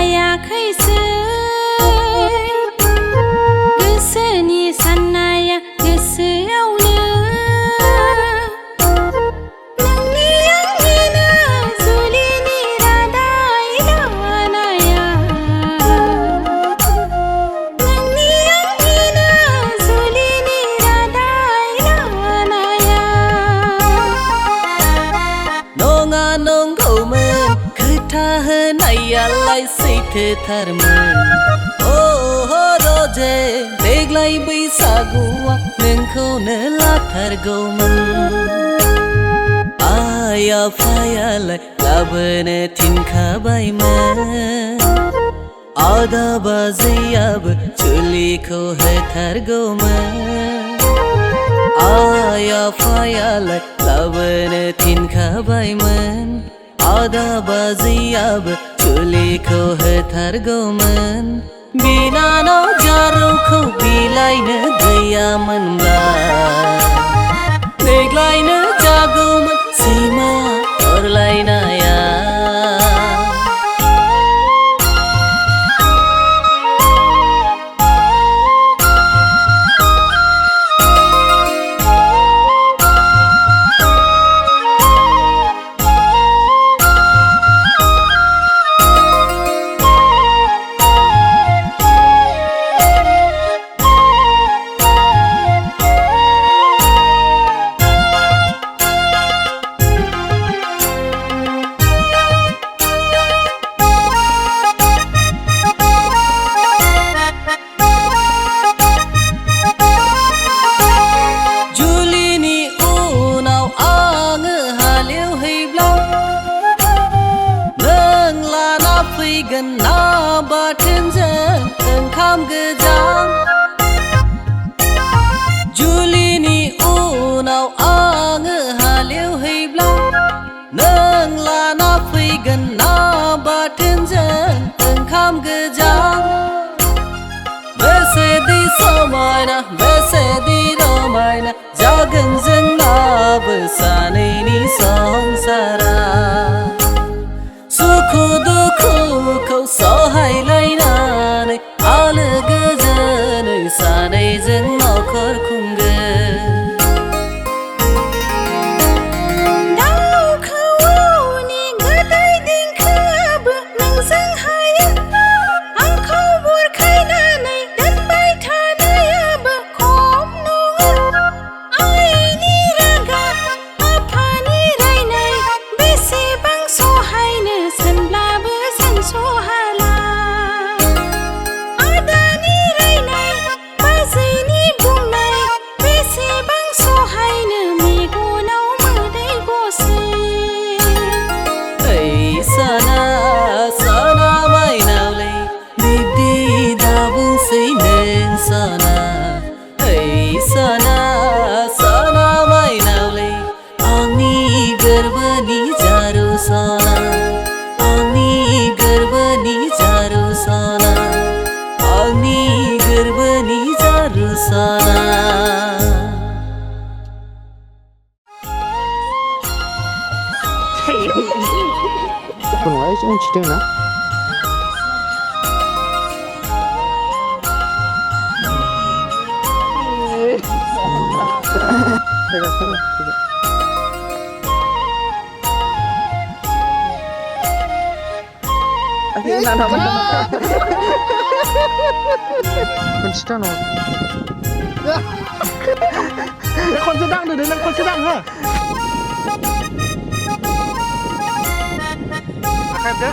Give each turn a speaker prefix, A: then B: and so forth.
A: जायाखैसै गोसोनि साननाया गोसोआवनो नोंनि आंनिनो जुलिनि रादाय लानाया नोंनि आंनिनो जुलिनि रादाय लानाया
B: नङा नंगौमोन खोथा होनायालाय सैथोथारमोन रजे देग्लाय बैसागुआ नोंखौनो लाथारगौमोन आइ आफायालाय लाबोनो थिनखाबायमोन आदा बाजैयाबो जुलिखौ होथारगौमोन आइ आफायालाय लाबोनो थिनखाबायमोन आदा बाजैयाबो जुलिखौ होथारगौमोन बिनानाव जारौखौ बिलाइनो गैयामोनब्ला देग्लायनो जागौमोन सैमा अरलायनाया फैगोन ना बाथोनजों ओंखाम गोजां जुलिनि उनाव आङो हालेवहैब्ला नों लाना फैगोन ना बाथोनजों ओंखाम गोजां बेसेदि समायना बेसेदि रमायना जागोन जोंनाबो सानैनि संसारा सुखु दुखुखौ सहायलायनानै आलो गोजोनै सानैजों नखर खुंगोन
A: दाउ खौवौनि गोदै देंखोआबो नोंजों हायो आंखौ बुरखायनानै दोनबाय थानायाबो खम नङा आइनि रागा आफानि रायनाय बेसेबां सहायनो सानब्लाबो सानस'हाला आदानि रायनाय बाजैनि बुंनाय बेसेबां सहायनो मेगनाव मोदै गसै
B: साना साना माइनावलै बिब्दि दाबुंसै नों साना साना साना माइनावलै आंनि गोरबोनि जारु साना आंनि गोरबोनि जारु साना आंनि गोरबोनि जारु साना
C: Penuh sih unciteng na. Akhirnya nana mana? Unciteng no. Kon sedang tu, dengan kon sedang ha. Akhirnya